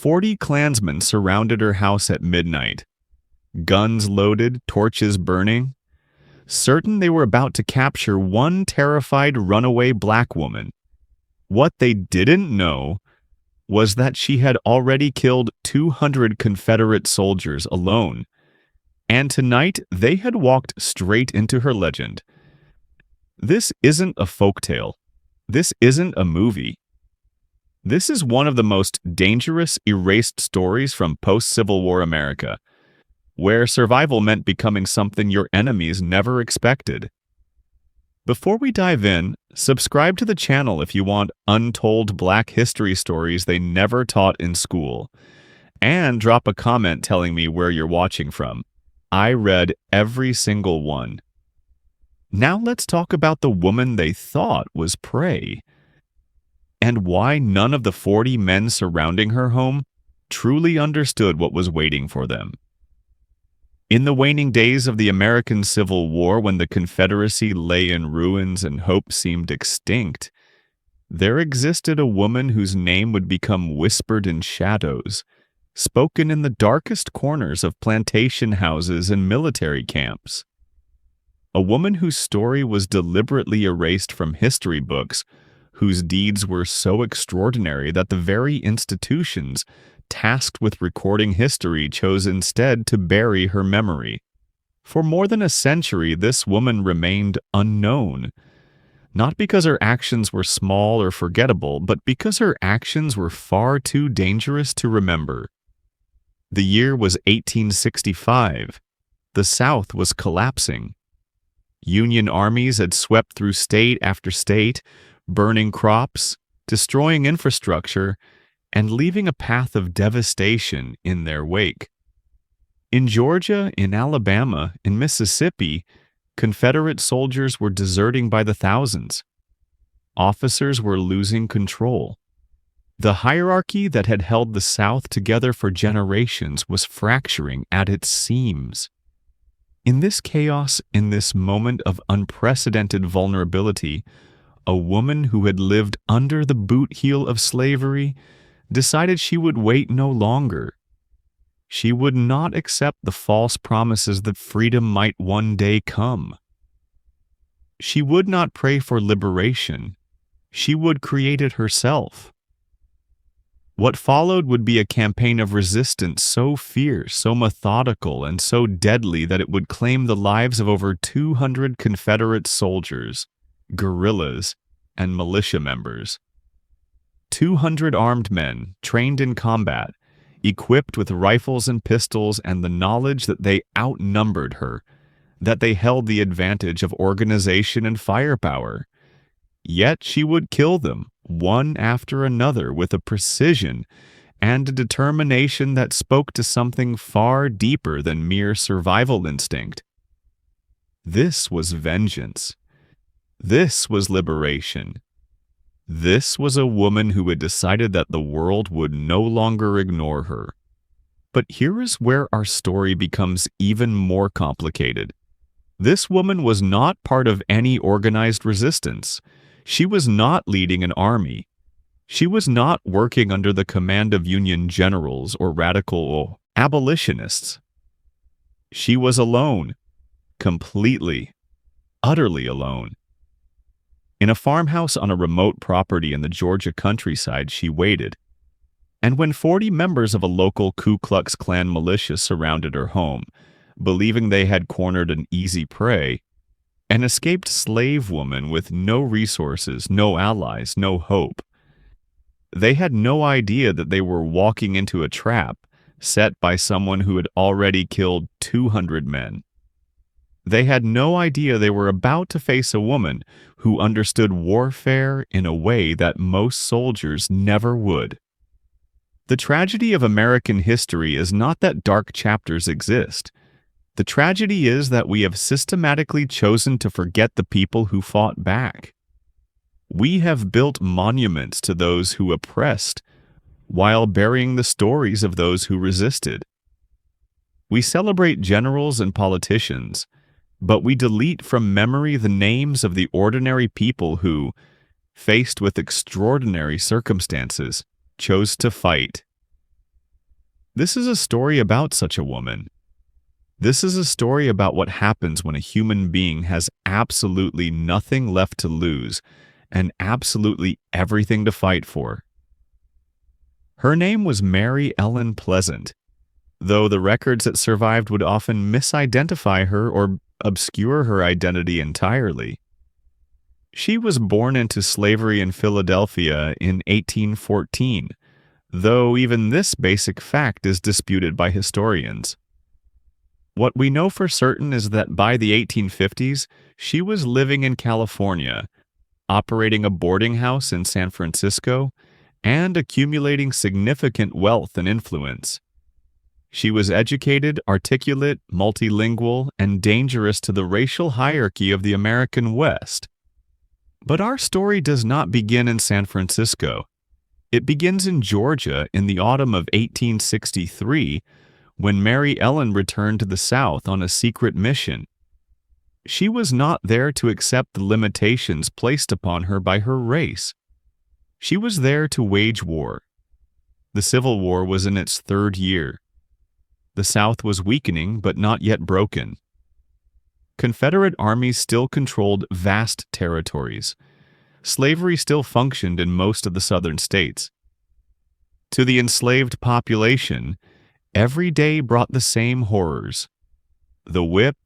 40 Klansmen surrounded her house at midnight, guns loaded, torches burning, certain they were about to capture one terrified runaway black woman. What they didn't know was that she had already killed 200 Confederate soldiers alone, and tonight they had walked straight into her legend. This isn't a folktale. This isn't a movie. This is one of the most dangerous, erased stories from post-Civil War America, where survival meant becoming something your enemies never expected. Before we dive in, subscribe to the channel if you want untold Black history stories they never taught in school, and drop a comment telling me where you're watching from. I read every single one. Now let's talk about the woman they thought was prey, and why none of the 40 men surrounding her home truly understood what was waiting for them. In the waning days of the American Civil War, when the Confederacy lay in ruins and hope seemed extinct, there existed a woman whose name would become whispered in shadows, spoken in the darkest corners of plantation houses and military camps. A woman whose story was deliberately erased from history books, whose deeds were so extraordinary that the very institutions tasked with recording history chose instead to bury her memory. For more than a century, this woman remained unknown, not because her actions were small or forgettable, but because her actions were far too dangerous to remember. The year was 1865. The South was collapsing. Union armies had swept through state after state, burning crops, destroying infrastructure, and leaving a path of devastation in their wake. In Georgia, in Alabama, in Mississippi, Confederate soldiers were deserting by the thousands. Officers were losing control. The hierarchy that had held the South together for generations was fracturing at its seams. In this chaos, in this moment of unprecedented vulnerability, a woman who had lived under the boot heel of slavery decided she would wait no longer. She would not accept the false promises that freedom might one day come. She would not pray for liberation. She would create it herself. What followed would be a campaign of resistance so fierce, so methodical, and so deadly that it would claim the lives of over 200 Confederate soldiers, guerrillas, and militia members. 200 armed men, trained in combat, equipped with rifles and pistols and the knowledge that they outnumbered her, that they held the advantage of organization and firepower. Yet she would kill them, one after another, with a precision and a determination that spoke to something far deeper than mere survival instinct. This was vengeance. This was liberation. This was a woman who had decided that the world would no longer ignore her. But here is where our story becomes even more complicated. This woman was not part of any organized resistance. She was not leading an army. She was not working under the command of Union generals or radical abolitionists. She was alone, completely, utterly alone. In a farmhouse on a remote property in the Georgia countryside, she waited. And when 40 members of a local Ku Klux Klan militia surrounded her home, believing they had cornered an easy prey, an escaped slave woman with no resources, no allies, no hope, they had no idea that they were walking into a trap set by someone who had already killed 200 men. They had no idea they were about to face a woman who understood warfare in a way that most soldiers never would. The tragedy of American history is not that dark chapters exist. The tragedy is that we have systematically chosen to forget the people who fought back. We have built monuments to those who oppressed, while burying the stories of those who resisted. We celebrate generals and politicians, but we delete from memory the names of the ordinary people who, faced with extraordinary circumstances, chose to fight. This is a story about such a woman. This is a story about what happens when a human being has absolutely nothing left to lose and absolutely everything to fight for. Her name was Mary Ellen Pleasant, though the records that survived would often misidentify her or obscure her identity entirely. She was born into slavery in Philadelphia in 1814, though even this basic fact is disputed by historians. What we know for certain is that by the 1850s, she was living in California, operating a boarding house in San Francisco, and accumulating significant wealth and influence. She was educated, articulate, multilingual, and dangerous to the racial hierarchy of the American West. But our story does not begin in San Francisco. It begins in Georgia in the autumn of 1863, when Mary Ellen returned to the South on a secret mission. She was not there to accept the limitations placed upon her by her race. She was there to wage war. The Civil War was in its third year. The South was weakening but not yet broken. Confederate armies still controlled vast territories. Slavery still functioned in most of the southern states. To the enslaved population, every day brought the same horrors: the whip,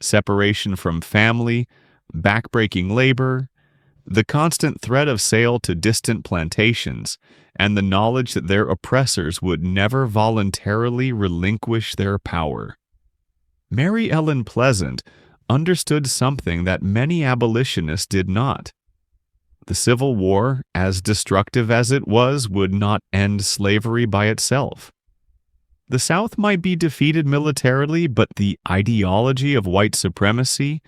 separation from family, backbreaking labor, the constant threat of sale to distant plantations, and the knowledge that their oppressors would never voluntarily relinquish their power. Mary Ellen Pleasant understood something that many abolitionists did not. The Civil War, as destructive as it was, would not end slavery by itself. The South might be defeated militarily, but the ideology of white supremacy,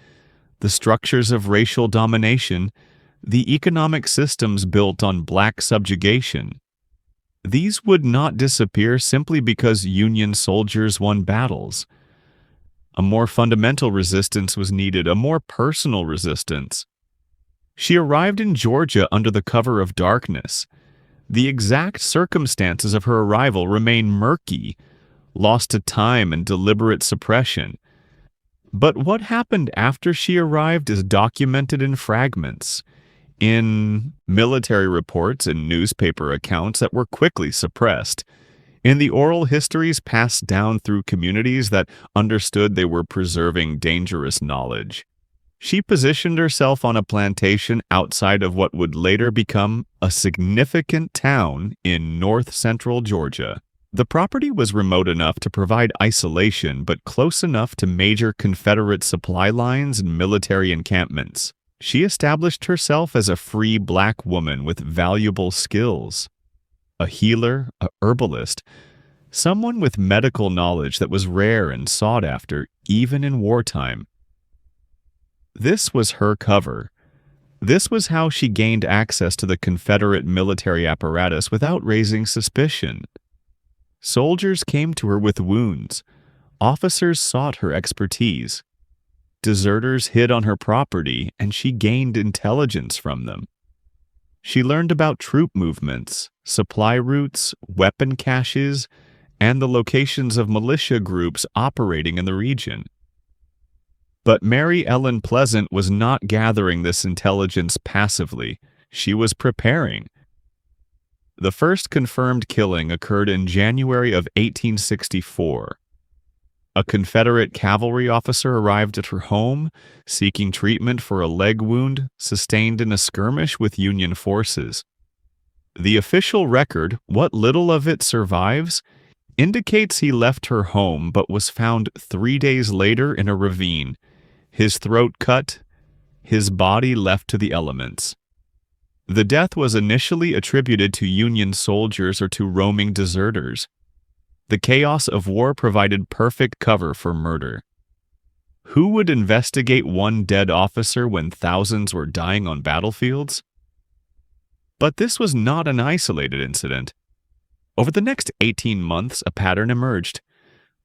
the structures of racial domination, the economic systems built on black subjugation, these would not disappear simply because Union soldiers won battles. A more fundamental resistance was needed, a more personal resistance. She arrived in Georgia under the cover of darkness. The exact circumstances of her arrival remain murky, lost to time and deliberate suppression. But what happened after she arrived is documented in fragments, in military reports and newspaper accounts that were quickly suppressed, in the oral histories passed down through communities that understood they were preserving dangerous knowledge. She positioned herself on a plantation outside of what would later become a significant town in north-central Georgia. The property was remote enough to provide isolation, but close enough to major Confederate supply lines and military encampments. She established herself as a free black woman with valuable skills. A healer, a herbalist, someone with medical knowledge that was rare and sought after even in wartime. This was her cover. This was how she gained access to the Confederate military apparatus without raising suspicion. Soldiers came to her with wounds. Officers sought her expertise. Deserters hid on her property, and she gained intelligence from them. She learned about troop movements, supply routes, weapon caches, and the locations of militia groups operating in the region. But Mary Ellen Pleasant was not gathering this intelligence passively. She was preparing. The first confirmed killing occurred in January of 1864. A Confederate cavalry officer arrived at her home, seeking treatment for a leg wound sustained in a skirmish with Union forces. The official record, what little of it survives, indicates he left her home but was found 3 days later in a ravine, his throat cut, his body left to the elements. The death was initially attributed to Union soldiers or to roaming deserters. The chaos of war provided perfect cover for murder. Who would investigate one dead officer when thousands were dying on battlefields? But this was not an isolated incident. Over the next 18 months, a pattern emerged.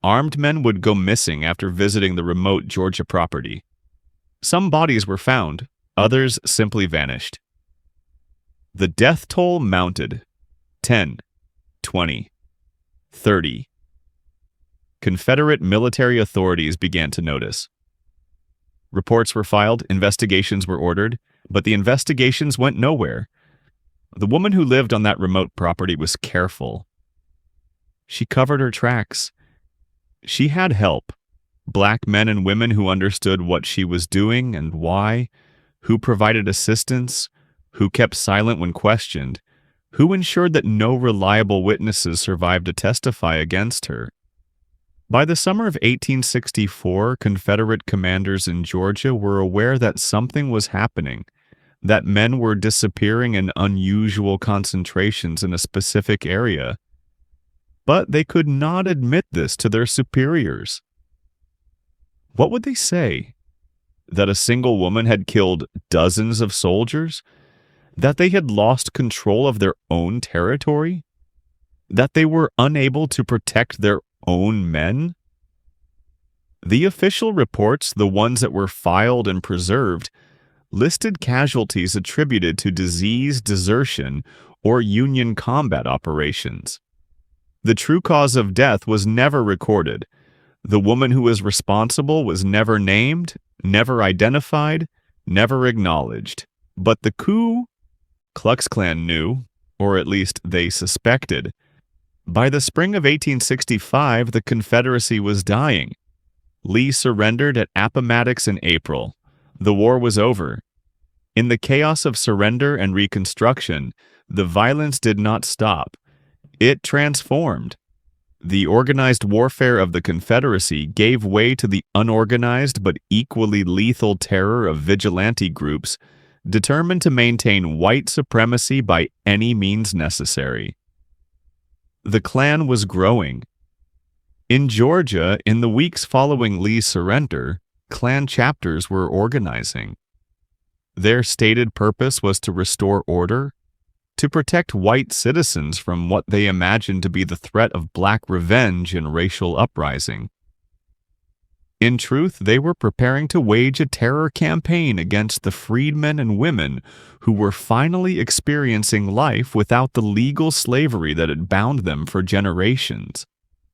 Armed men would go missing after visiting the remote Georgia property. Some bodies were found, others simply vanished. The death toll mounted. 10, 20, 30. Confederate military authorities began to notice. Reports were filed, investigations were ordered, but the investigations went nowhere. The woman who lived on that remote property was careful. She covered her tracks. She had help. Black men and women who understood what she was doing and why, who provided assistance, who kept silent when questioned, who ensured that no reliable witnesses survived to testify against her. By the summer of 1864, Confederate commanders in Georgia were aware that something was happening, that men were disappearing in unusual concentrations in a specific area. But they could not admit this to their superiors. What would they say? That a single woman had killed dozens of soldiers? That they had lost control of their own territory? That they were unable to protect their own men? The official reports, the ones that were filed and preserved, listed casualties attributed to disease, desertion, or Union combat operations. The true cause of death was never recorded. The woman who was responsible was never named, never identified, never acknowledged. But the Ku Klux Klan knew, or at least they suspected. By the spring of 1865, the Confederacy was dying. Lee surrendered at Appomattox in April. The war was over. In the chaos of surrender and reconstruction, the violence did not stop. It transformed. The organized warfare of the Confederacy gave way to the unorganized but equally lethal terror of vigilante groups determined to maintain white supremacy by any means necessary. The Klan was growing. In Georgia, in the weeks following Lee's surrender, Klan chapters were organizing. Their stated purpose was to restore order, to protect white citizens from what they imagined to be the threat of black revenge and racial uprising. In truth, they were preparing to wage a terror campaign against the freedmen and women who were finally experiencing life without the legal slavery that had bound them for generations.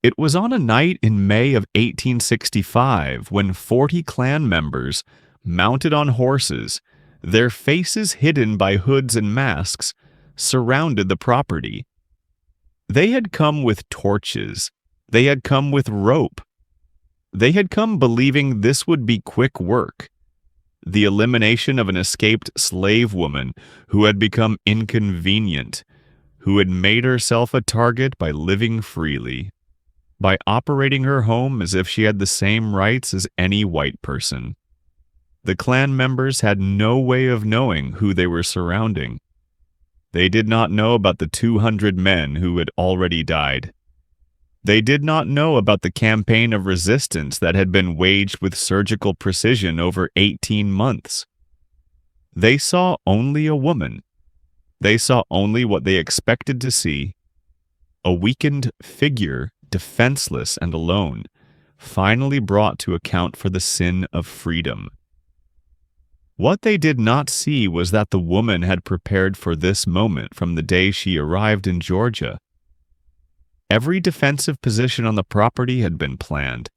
It was on a night in May of 1865 when 40 Klan members, mounted on horses, their faces hidden by hoods and masks, surrounded the property. They had come with torches. They had come with rope. They had come believing this would be quick work. The elimination of an escaped slave woman who had become inconvenient, who had made herself a target by living freely, by operating her home as if she had the same rights as any white person. The Klan members had no way of knowing who they were surrounding. They did not know about the 200 men who had already died. They did not know about the campaign of resistance that had been waged with surgical precision over 18 months. They saw only a woman. They saw only what they expected to see: a weakened figure, defenseless and alone, finally brought to account for the sin of freedom. What they did not see was that the woman had prepared for this moment from the day she arrived in Georgia. Every defensive position on the property had been planned.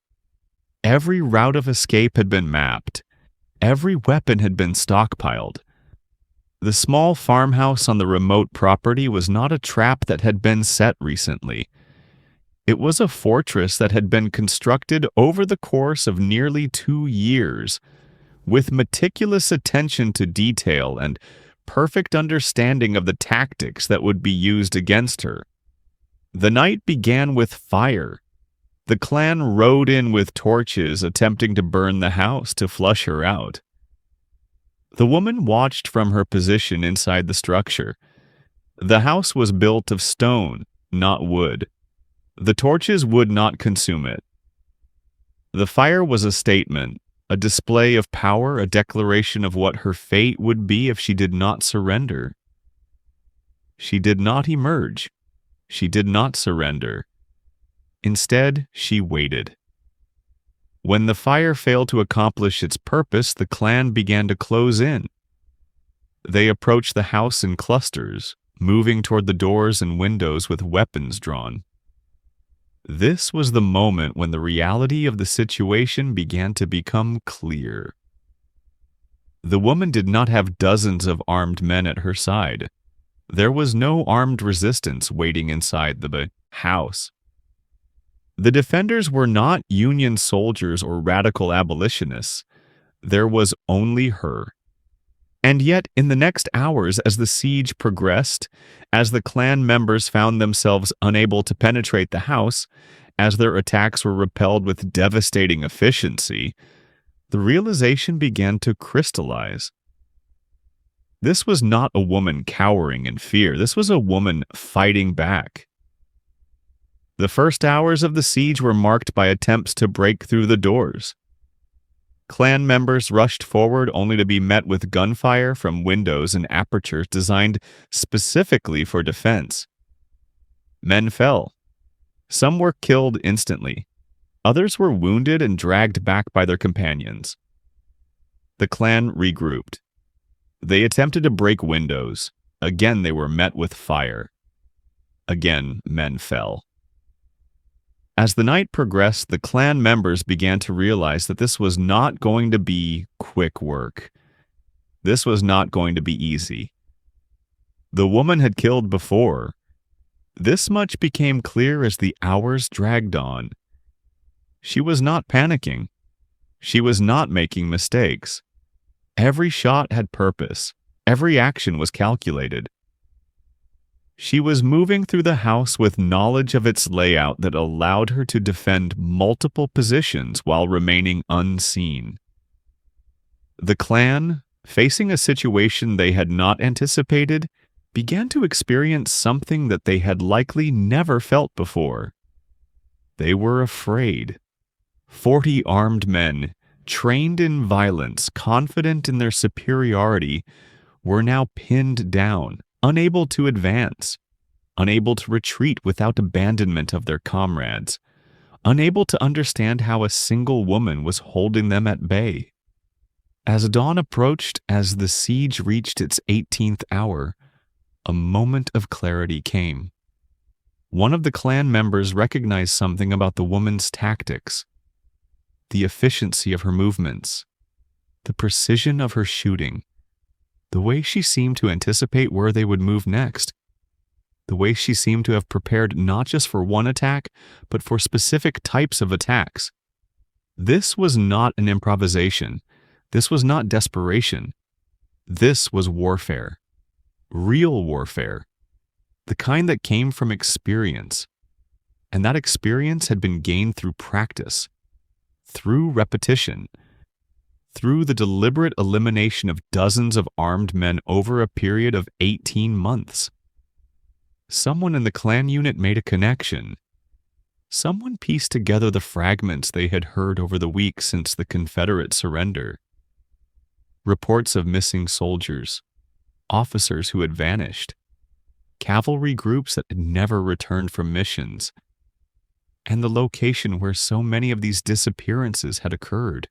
Every route of escape had been mapped. Every weapon had been stockpiled. The small farmhouse on the remote property was not a trap that had been set recently. It was a fortress that had been constructed over the course of nearly 2 years, with meticulous attention to detail and perfect understanding of the tactics that would be used against her. The night began with fire. The Klan rode in with torches, attempting to burn the house to flush her out. The woman watched from her position inside the structure. The house was built of stone, not wood. The torches would not consume it. The fire was a statement, a display of power, a declaration of what her fate would be if she did not surrender. She did not emerge. She did not surrender. Instead, she waited. When the fire failed to accomplish its purpose, the Klan began to close in. They approached the house in clusters, moving toward the doors and windows with weapons drawn. This was the moment when the reality of the situation began to become clear. The woman did not have dozens of armed men at her side. There was no armed resistance waiting inside the house. The defenders were not Union soldiers or radical abolitionists. There was only her. And yet, in the next hours, as the siege progressed, as the Klan members found themselves unable to penetrate the house, as their attacks were repelled with devastating efficiency, the realization began to crystallize. This was not a woman cowering in fear. This was a woman fighting back. The first hours of the siege were marked by attempts to break through the doors. Klan members rushed forward only to be met with gunfire from windows and apertures designed specifically for defense. Men fell. Some were killed instantly. Others were wounded and dragged back by their companions. The Klan regrouped. They attempted to break windows. Again, they were met with fire. Again, men fell. As the night progressed, the Klan members began to realize that this was not going to be quick work. This was not going to be easy. The woman had killed before. This much became clear as the hours dragged on. She was not panicking. She was not making mistakes. Every shot had purpose. Every action was calculated. She was moving through the house with knowledge of its layout that allowed her to defend multiple positions while remaining unseen. The Klan, facing a situation they had not anticipated, began to experience something that they had likely never felt before. They were afraid. 40 armed men, trained in violence, confident in their superiority, were now pinned down, unable to advance, unable to retreat without abandonment of their comrades, unable to understand how a single woman was holding them at bay. As dawn approached, as the siege reached its 18th hour, a moment of clarity came. One of the Klan members recognized something about the woman's tactics, the efficiency of her movements, the precision of her shooting, the way she seemed to anticipate where they would move next, the way she seemed to have prepared not just for one attack, but for specific types of attacks. This was not an improvisation. This was not desperation. This was warfare. Real warfare. The kind that came from experience. And that experience had been gained through practice, through repetition, through the deliberate elimination of dozens of armed men over a period of 18 months. Someone in the Klan unit made a connection. Someone pieced together the fragments they had heard over the weeks since the Confederate surrender. Reports of missing soldiers, officers who had vanished, cavalry groups that had never returned from missions, and the location where so many of these disappearances had occurred.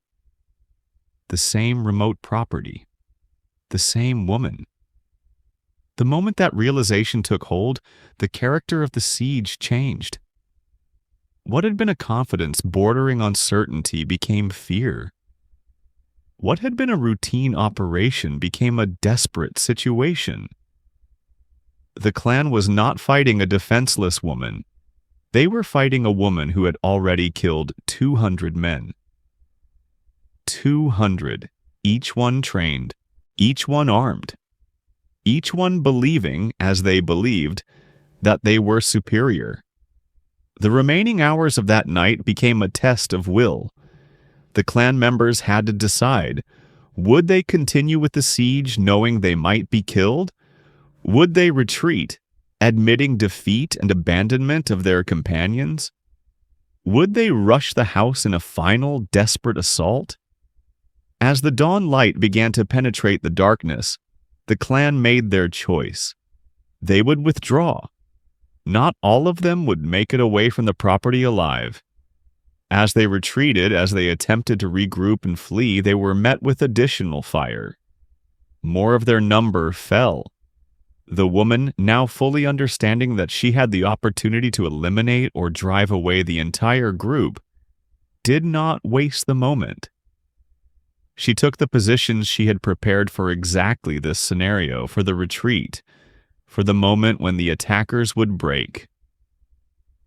The same remote property, the same woman. The moment that realization took hold, the character of the siege changed. What had been a confidence bordering on certainty became fear. What had been a routine operation became a desperate situation. The Klan was not fighting a defenseless woman. They were fighting a woman who had already killed 200 men. 200, each one trained, each one armed, each one believing, as they believed, that they were superior. The remaining hours of that night became a test of will. The Klan members had to decide, would they continue with the siege knowing they might be killed? Would they retreat, admitting defeat and abandonment of their companions? Would they rush the house in a final, desperate assault? As the dawn light began to penetrate the darkness, the Klan made their choice. They would withdraw. Not all of them would make it away from the property alive. As they retreated, as they attempted to regroup and flee, they were met with additional fire. More of their number fell. The woman, now fully understanding that she had the opportunity to eliminate or drive away the entire group, did not waste the moment. She took the positions she had prepared for exactly this scenario, for the retreat, for the moment when the attackers would break.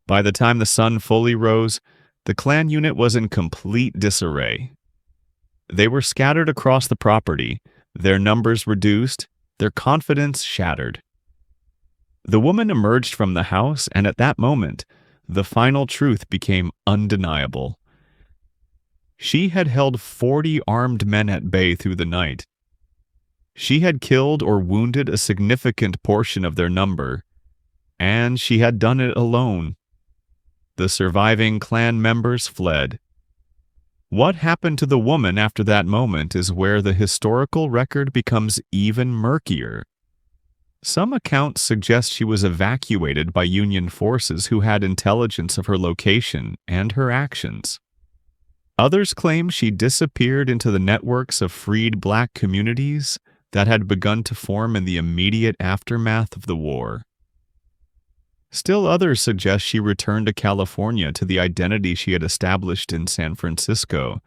By the time the sun fully rose, the Klan unit was in complete disarray. They were scattered across the property, their numbers reduced, their confidence shattered. The woman emerged from the house, and at that moment, the final truth became undeniable. She had held 40 armed men at bay through the night. She had killed or wounded a significant portion of their number, and she had done it alone. The surviving Klan members fled. What happened to the woman after that moment is where the historical record becomes even murkier. Some accounts suggest she was evacuated by Union forces who had intelligence of her location and her actions. Others claim she disappeared into the networks of freed black communities that had begun to form in the immediate aftermath of the war. Still others suggest she returned to California to the identity she had established in San Francisco,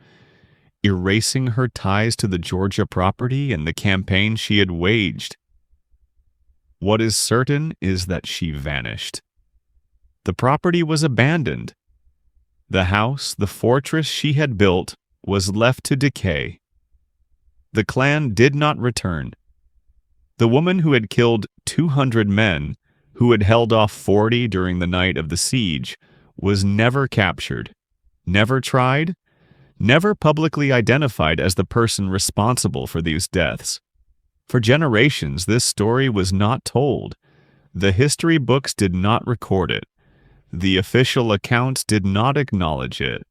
erasing her ties to the Georgia property and the campaign she had waged. What is certain is that she vanished. The property was abandoned. The house, the fortress she had built, was left to decay. The Klan did not return. The woman who had killed 200 men, who had held off 40 during the night of the siege, was never captured, never tried, never publicly identified as the person responsible for these deaths. For generations, this story was not told. The history books did not record it. The official accounts did not acknowledge it.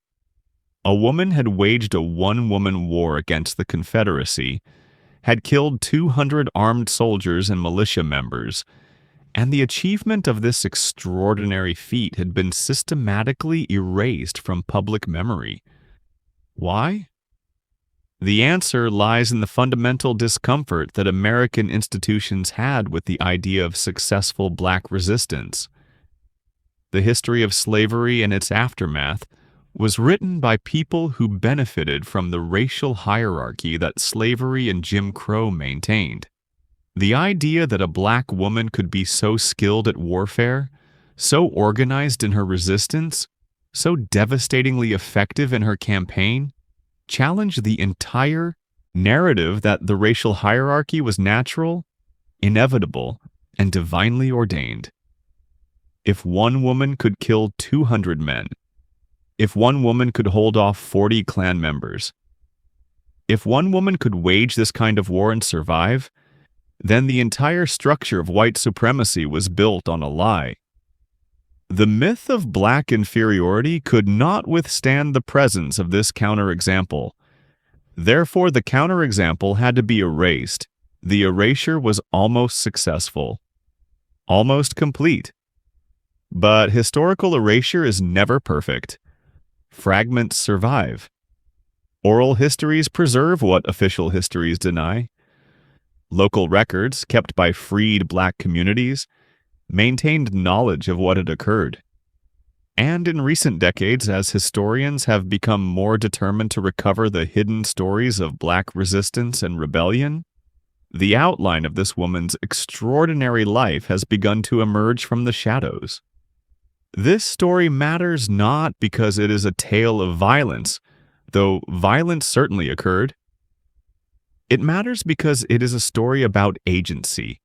A woman had waged a one-woman war against the Confederacy, had killed 200 armed soldiers and militia members, and the achievement of this extraordinary feat had been systematically erased from public memory. Why? The answer lies in the fundamental discomfort that American institutions had with the idea of successful black resistance. The history of slavery and its aftermath was written by people who benefited from the racial hierarchy that slavery and Jim Crow maintained. The idea that a black woman could be so skilled at warfare, so organized in her resistance, so devastatingly effective in her campaign, challenged the entire narrative that the racial hierarchy was natural, inevitable, and divinely ordained. If one woman could kill 200 men, if one woman could hold off 40 Klan members, if one woman could wage this kind of war and survive, then the entire structure of white supremacy was built on a lie. The myth of black inferiority could not withstand the presence of this counterexample. Therefore, the counterexample had to be erased. The erasure was almost successful, almost complete. But historical erasure is never perfect. Fragments survive. Oral histories preserve what official histories deny. Local records, kept by freed black communities, maintained knowledge of what had occurred. And in recent decades, as historians have become more determined to recover the hidden stories of black resistance and rebellion, the outline of this woman's extraordinary life has begun to emerge from the shadows. This story matters not because it is a tale of violence, though violence certainly occurred. It matters because it is a story about agency.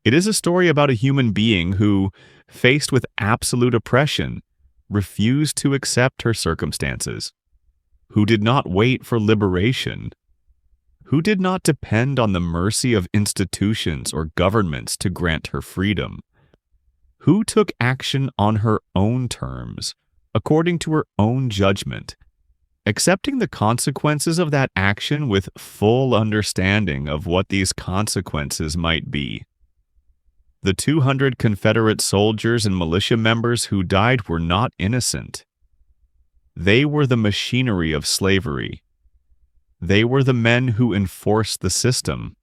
It is a story about a human being who, faced with absolute oppression, refused to accept her circumstances, who did not wait for liberation, who did not depend on the mercy of institutions or governments to grant her freedom, who took action on her own terms, according to her own judgment, accepting the consequences of that action with full understanding of what these consequences might be. The 200 Confederate soldiers and militia members who died were not innocent. They were the machinery of slavery. They were the men who enforced the system.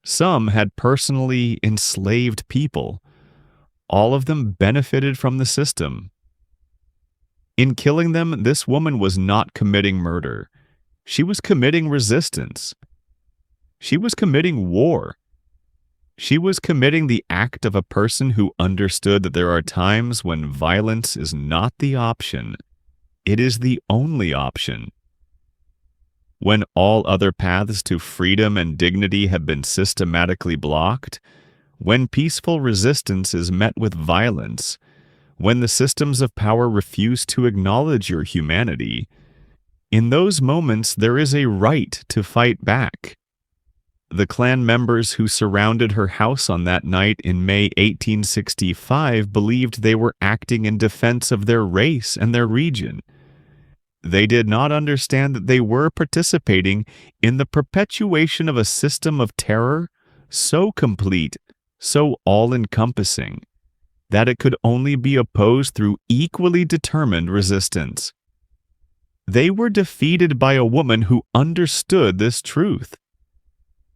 Some had personally enslaved people. All of them benefited from the system. In killing them, this woman was not committing murder. She was committing resistance. She was committing war. She was committing the act of a person who understood that there are times when violence is not the option. It is the only option. When all other paths to freedom and dignity have been systematically blocked, when peaceful resistance is met with violence, when the systems of power refuse to acknowledge your humanity, in those moments there is a right to fight back. The Klan members who surrounded her house on that night in May 1865 believed they were acting in defense of their race and their region. They did not understand that they were participating in the perpetuation of a system of terror so complete, so all-encompassing, that it could only be opposed through equally determined resistance. They were defeated by a woman who understood this truth.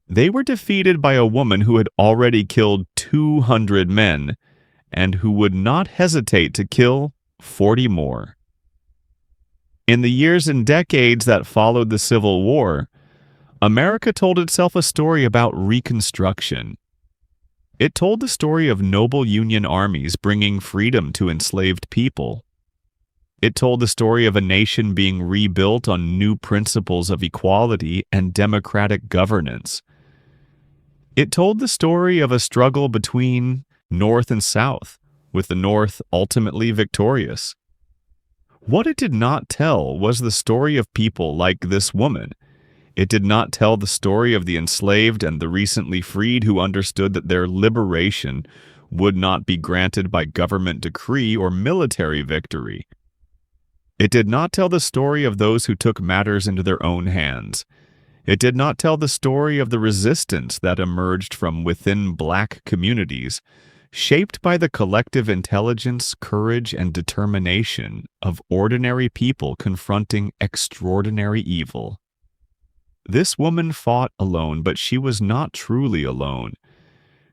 They were defeated by a woman who had already killed 200 men and who would not hesitate to kill 40 more. In the years and decades that followed the Civil War, America told itself a story about Reconstruction. It told the story of noble Union armies bringing freedom to enslaved people. It told the story of a nation being rebuilt on new principles of equality and democratic governance. It told the story of a struggle between North and South, with the North ultimately victorious. What it did not tell was the story of people like this woman. It did not tell the story of the enslaved and the recently freed who understood that their liberation would not be granted by government decree or military victory. It did not tell the story of those who took matters into their own hands. It did not tell the story of the resistance that emerged from within Black communities, shaped by the collective intelligence, courage, and determination of ordinary people confronting extraordinary evil. This woman fought alone, but she was not truly alone.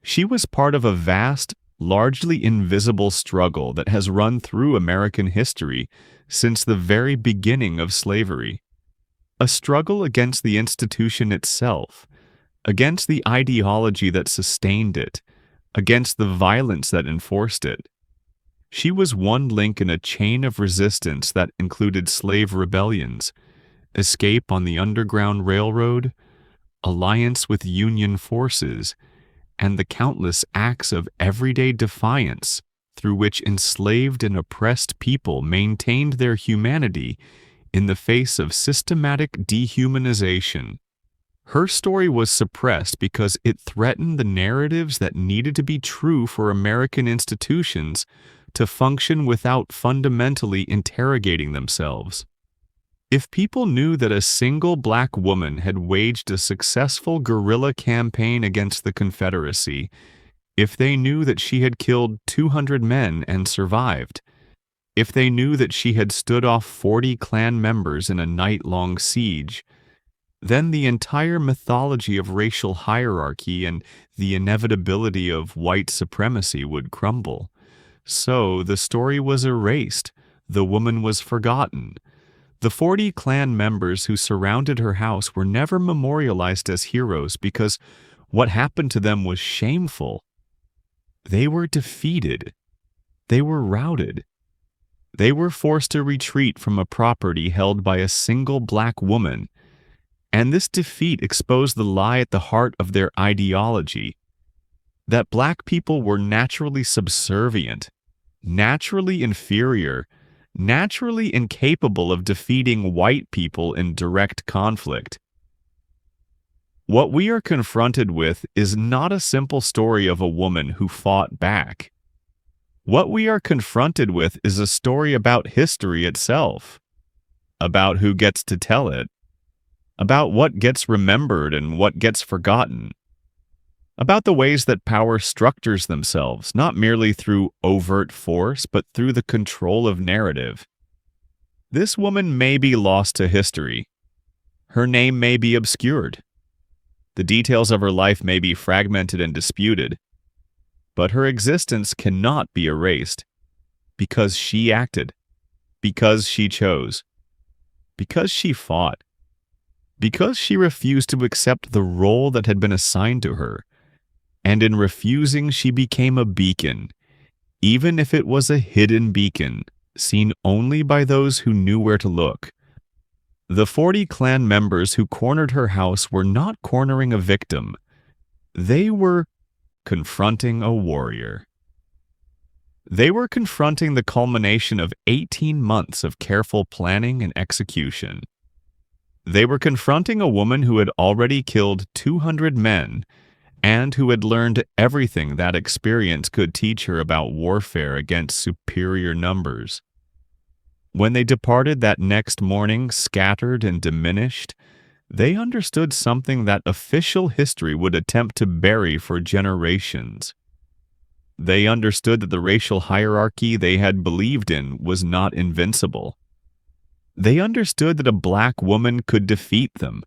She was part of a vast, largely invisible struggle that has run through American history since the very beginning of slavery. A struggle against the institution itself, against the ideology that sustained it, against the violence that enforced it. She was one link in a chain of resistance that included slave rebellions, escape on the Underground Railroad, alliance with Union forces, and the countless acts of everyday defiance through which enslaved and oppressed people maintained their humanity in the face of systematic dehumanization. Her story was suppressed because it threatened the narratives that needed to be true for American institutions to function without fundamentally interrogating themselves. If people knew that a single Black woman had waged a successful guerrilla campaign against the Confederacy, if they knew that she had killed 200 men and survived, if they knew that she had stood off 40 Klan members in a night-long siege, then the entire mythology of racial hierarchy and the inevitability of white supremacy would crumble. So the story was erased. The woman was forgotten. The 40 Klan members who surrounded her house were never memorialized as heroes because what happened to them was shameful. They were defeated. They were routed. They were forced to retreat from a property held by a single Black woman, and this defeat exposed the lie at the heart of their ideology, that Black people were naturally subservient, naturally inferior, naturally incapable of defeating white people in direct conflict. What we are confronted with is not a simple story of a woman who fought back. What we are confronted with is a story about history itself, about who gets to tell it, about what gets remembered and what gets forgotten, about the ways that power structures themselves, not merely through overt force, but through the control of narrative. This woman may be lost to history. Her name may be obscured. The details of her life may be fragmented and disputed, but her existence cannot be erased because she acted, because she chose, because she fought, because she refused to accept the role that had been assigned to her, and in refusing she became a beacon, even if it was a hidden beacon, seen only by those who knew where to look. The 40 Klan members who cornered her house were not cornering a victim. They were confronting a warrior. They were confronting the culmination of 18 months of careful planning and execution. They were confronting a woman who had already killed 200 men and who had learned everything that experience could teach her about warfare against superior numbers. When they departed that next morning, scattered and diminished, they understood something that official history would attempt to bury for generations. They understood that the racial hierarchy they had believed in was not invincible. They understood that a black woman could defeat them.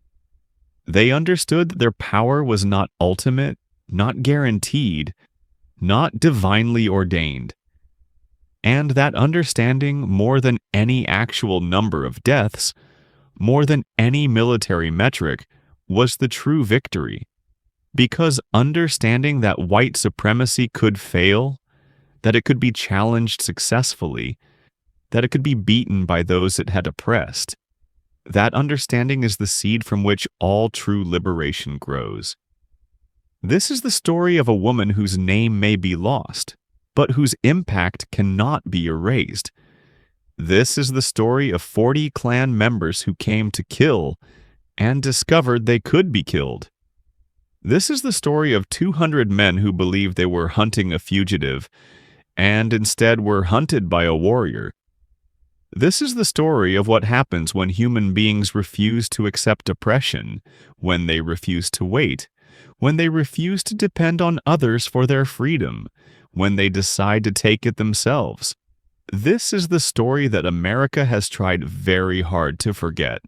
They understood that their power was not ultimate, not guaranteed, not divinely ordained. And that understanding, more than any actual number of deaths, more than any military metric, was the true victory. Because understanding that white supremacy could fail, that it could be challenged successfully, that it could be beaten by those it had oppressed, that understanding is the seed from which all true liberation grows. This is the story of a woman whose name may be lost, but whose impact cannot be erased. This is the story of 40 Klan members who came to kill and discovered they could be killed. This is the story of 200 men who believed they were hunting a fugitive and instead were hunted by a warrior. This is the story of what happens when human beings refuse to accept oppression, when they refuse to wait, when they refuse to depend on others for their freedom, when they decide to take it themselves. This is the story that America has tried very hard to forget.